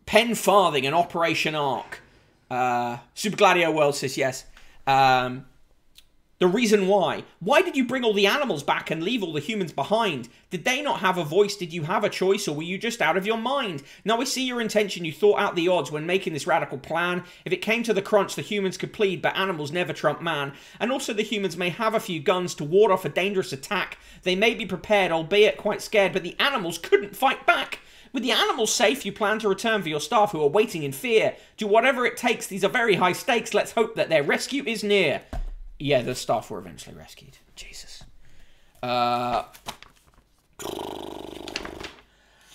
Penfarthing and Operation Ark. Super Gladio World says yes. The reason why. Why did you bring all the animals back and leave all the humans behind? Did they not have a voice? Did you have a choice, or were you just out of your mind? Now I see your intention. You thought out the odds when making this radical plan. If it came to the crunch, the humans could plead, but animals never trump man. And also the humans may have a few guns to ward off a dangerous attack. They may be prepared, albeit quite scared, but the animals couldn't fight back. With the animals safe, you plan to return for your staff who are waiting in fear. Do whatever it takes. These are very high stakes. Let's hope that their rescue is near. Yeah, the staff were eventually rescued. Jesus. Right,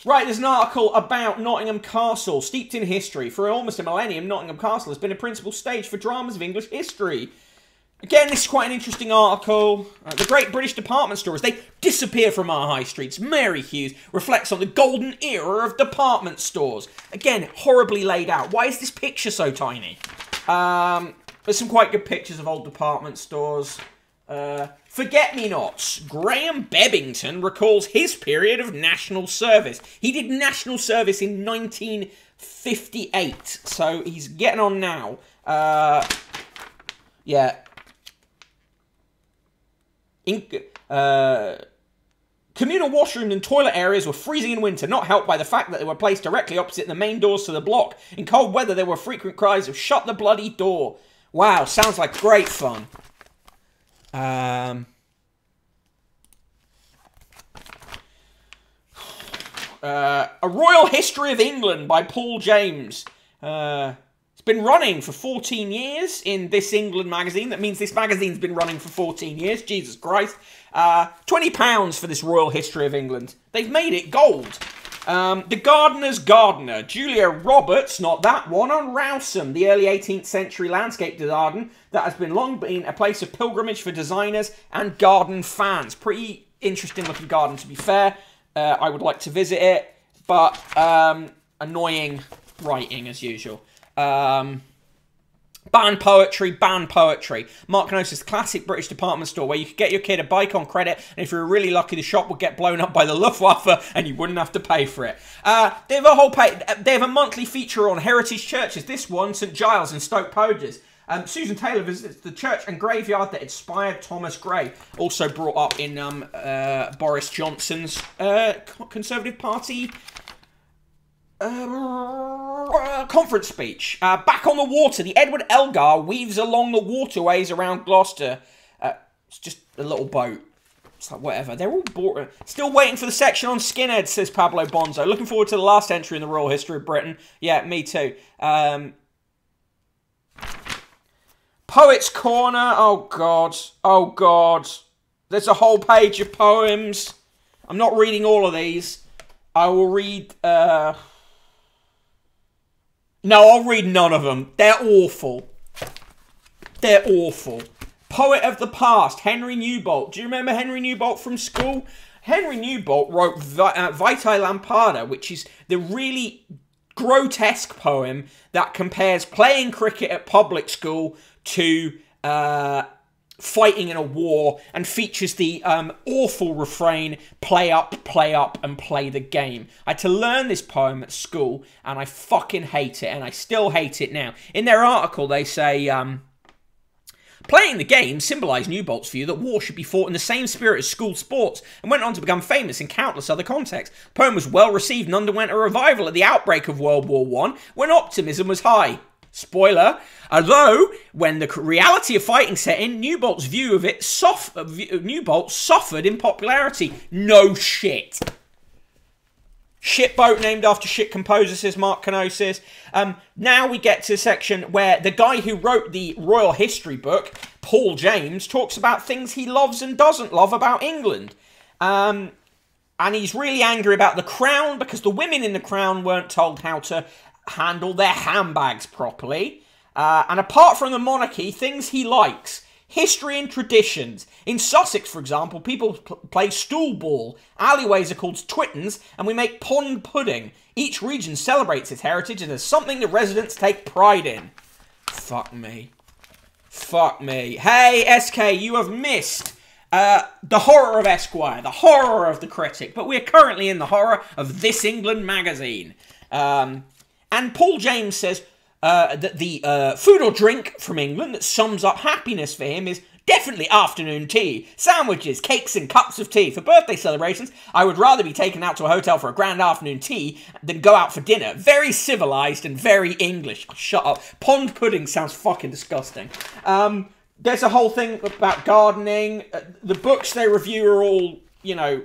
there's an article about Nottingham Castle. Steeped in history. For almost a millennium, Nottingham Castle has been a principal stage for dramas of English history. Again, this is quite an interesting article. The great British department stores, they disappear from our high streets. Mary Hughes reflects on the golden era of department stores. Again, horribly laid out. Why is this picture so tiny? There's some quite good pictures of old department stores. Forget-me-nots. Graham Bebbington recalls his period of national service. He did national service in 1958, so he's getting on now. Yeah. Communal washroom and toilet areas were freezing in winter, not helped by the fact that they were placed directly opposite the main doors to the block. In cold weather, there were frequent cries of, "Shut the bloody door." Wow, sounds like great fun. A Royal History of England by Paul James. It's been running for 14 years in This England magazine. That means this magazine's been running for 14 years. Jesus Christ. £20 for this Royal History of England. They've made it gold. The Gardener's Gardener. Julia Roberts, not that one, on Rowsome, the early 18th century landscape garden that has long been a place of pilgrimage for designers and garden fans. Pretty interesting looking garden, to be fair. I would like to visit it, but annoying writing as usual. Ban poetry, ban poetry. Mark Knossos, classic British department store where you could get your kid a bike on credit, and if you were really lucky, the shop would get blown up by the Luftwaffe, and you wouldn't have to pay for it. They have a monthly feature on heritage churches. This one, St Giles in Stoke Poges. Susan Taylor visits the church and graveyard that inspired Thomas Gray. Also brought up in Boris Johnson's Conservative Party conference speech. Back on the water, the Edward Elgar weaves along the waterways around Gloucester. It's just a little boat. It's like, whatever. They're all bored. Still waiting for the section on skinheads, says Pablo Bonzo. Looking forward to the last entry in the Royal History of Britain. Yeah, me too. Poets Corner. Oh, God. Oh, God. There's a whole page of poems. I'm not reading all of these. I will read... No, I'll read none of them. They're awful. They're awful. Poet of the Past, Henry Newbolt. Do you remember Henry Newbolt from school? Henry Newbolt wrote Vitae Lampada, which is the really grotesque poem that compares playing cricket at public school to fighting in a war, and features the awful refrain, play up, and play the game. I had to learn this poem at school, and I fucking hate it, and I still hate it now. In their article, they say, playing the game symbolised Newbolt's view that war should be fought in the same spirit as school sports, and went on to become famous in countless other contexts. The poem was well received and underwent a revival at the outbreak of World War I, when optimism was high. Spoiler, although when the reality of fighting set in, Newbolt's view of it Newbolt suffered in popularity. No shit. Shitboat named after shit composer, says Mark Knossos. Now we get to a section where the guy who wrote the Royal History book, Paul James, talks about things he loves and doesn't love about England. And he's really angry about the Crown because the women in the Crown weren't told how to handle their handbags properly. And apart from the monarchy, things he likes. History and traditions. In Sussex, for example, people play stool ball. Alleyways are called twittens, and we make pond pudding. Each region celebrates its heritage, and there's something the residents take pride in. Fuck me. Fuck me. Hey, SK, you have missed the horror of Esquire, the horror of the Critic, but we're currently in the horror of This England magazine. And Paul James says that the food or drink from England that sums up happiness for him is definitely afternoon tea, sandwiches, cakes and cups of tea. For birthday celebrations, I would rather be taken out to a hotel for a grand afternoon tea than go out for dinner. Very civilised and very English. Oh, shut up. Pond pudding sounds fucking disgusting. There's a whole thing about gardening. The books they review are all, you know,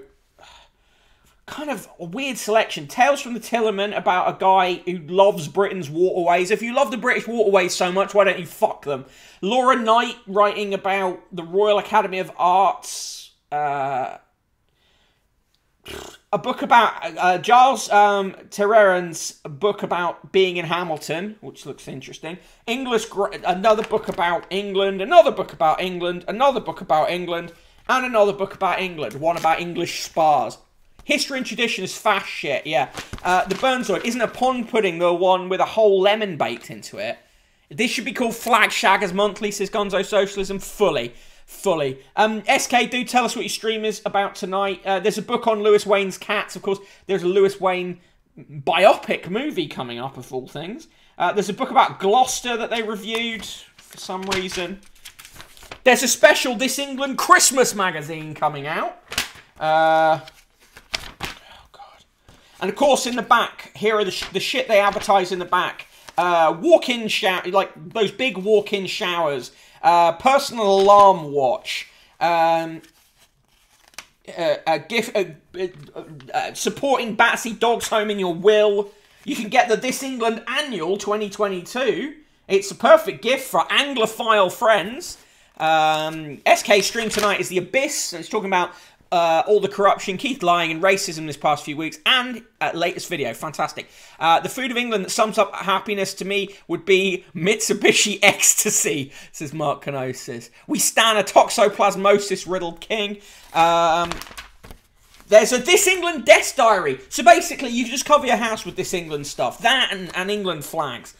kind of a weird selection. Tales from the Tillerman about a guy who loves Britain's waterways. If you love the British waterways so much, why don't you fuck them? Laura Knight writing about the Royal Academy of Arts. A book about Giles Terreran's book about being in Hamilton, which looks interesting. Another book about England, another book about England, another book about England, and another book about England. One about English spas. History and tradition is fast shit, yeah. The Burnzoid. Isn't a pond pudding the one with a whole lemon baked into it? This should be called Flag Shaggers Monthly, says Gonzo Socialism. Fully. SK, do tell us what your stream is about tonight. There's a book on Lewis Wayne's cats, of course. There's a Lewis Wayne biopic movie coming up, of all things. There's a book about Gloucester that they reviewed for some reason. There's a special This England Christmas magazine coming out. Oh, God. And, of course, in the back, here are the shit they advertise in the back. Walk-in shower, like those big walk-in showers. Personal alarm watch, supporting Batsy Dogs Home in your will. You can get the This England Annual 2022. It's a perfect gift for Anglophile friends. SK stream tonight is The Abyss, and it's talking about all the corruption, Keith lying, and racism this past few weeks, and latest video, fantastic. The food of England that sums up happiness to me would be Mitsubishi Ecstasy, says Mark Canosis. We stand a toxoplasmosis-riddled king. There's a This England Desk Diary. So basically, you just cover your house with This England stuff. That and England flags.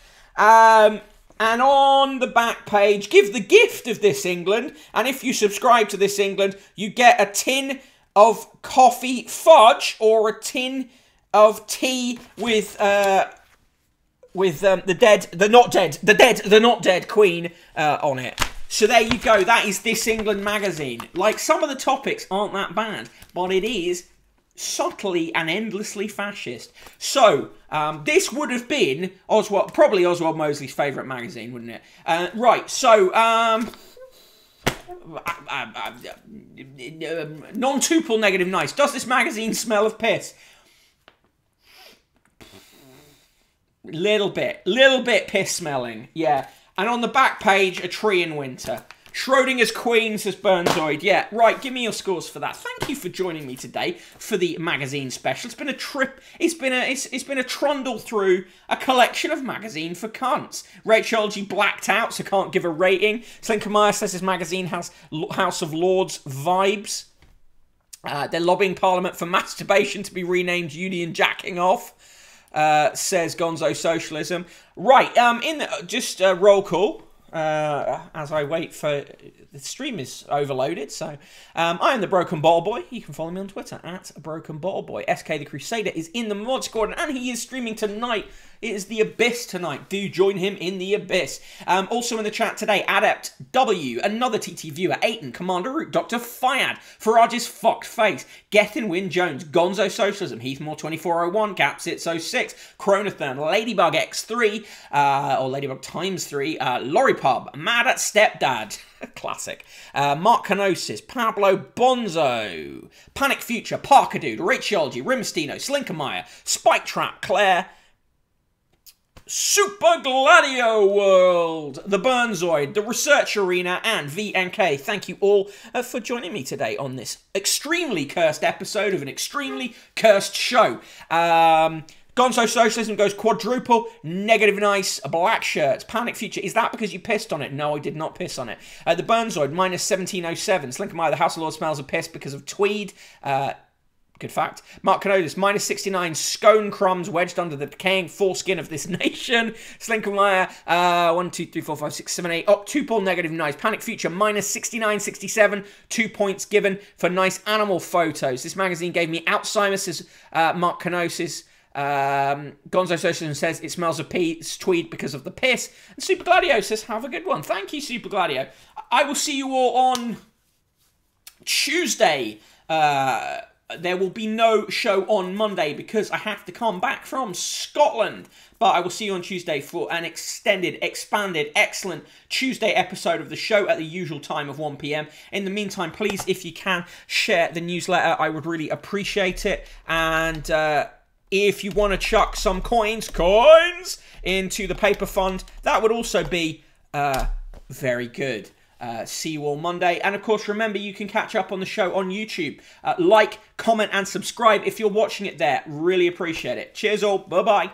And on the back page, give the gift of This England. And if you subscribe to This England, you get a tin of coffee fudge or a tin of tea with the not dead Queen on it. So there you go. That is This England magazine. Like, some of the topics aren't that bad, but it is subtly and endlessly fascist. So, this would have been probably Oswald Mosley's favourite magazine, wouldn't it? Right, so, non-tuple negative nice. Does this magazine smell of piss? Little bit piss smelling, yeah. And on the back page, a tree in winter. Schrodinger's Queen, says Burnzoid. Yeah, right, give me your scores for that. Thank you for joining me today for the magazine special. It's been a trip. It's been a trundle through a collection of magazine for cunts. Rachel G blacked out, so can't give a rating. Slinkermeyer says his magazine has House of Lords vibes. They're lobbying Parliament for masturbation to be renamed Union Jacking Off, says Gonzo Socialism. Right, just roll call. As I wait for the stream is overloaded, so I am the Broken Bottle Boy. You can follow me on Twitter at Broken Bottle Boy. SK the Crusader is in the mod squad, and he is streaming tonight. It is The Abyss tonight. Do join him in The Abyss. Also in the chat today, Adept W, another TT viewer, Aiton, Commander Root, Dr. Fiad, Farage's Fucked Face, Gethin Win Jones, Gonzo Socialism, Heathmore 2401, Gapsits06, Chronothan, Ladybug X3, or Ladybug times 3, Lorry Pub, Mad at Stepdad, classic, Mark Canosis, Pablo Bonzo, Panic Future, Parker Dude, Rachology, Rimstino, Slinkermeyer, Spike Trap, Claire, Super Gladio World, The Burnzoid, The Research Arena, and VNK. Thank you all for joining me today on this extremely cursed episode of an extremely cursed show. Gonzo Socialism goes quadruple, negative nice, black shirts, Panic Future. Is that because you pissed on it? No, I did not piss on it. The Burnzoid, minus 1707. Slinkermeyer, the House of Lords smells of piss because of tweed. Good fact. Mark Canodis, minus 69, scone crumbs wedged under the decaying foreskin of this nation. Slinkermeyer, 1, 2, 3, 4, 5, 6, 7, 8. Oh, 2 ball negative nice. Panic Future, minus 69, 67. 2 points given for nice animal photos. This magazine gave me Alzheimer's, says Mark Canosis. Gonzo Socialism says it smells of tweed because of the piss. And Super Gladio says, have a good one. Thank you, Super Gladio. I will see you all on Tuesday. there will be no show on Monday because I have to come back from Scotland. But I will see you on Tuesday for an extended, expanded, excellent Tuesday episode of the show at the usual time of 1 p.m. In the meantime, please, if you can, share the newsletter. I would really appreciate it. And if you want to chuck some coins into the paper fund, that would also be very good. See you all Monday. And of course, remember, you can catch up on the show on YouTube. Like, comment, and subscribe if you're watching it there. Really appreciate it. Cheers all. Bye-bye.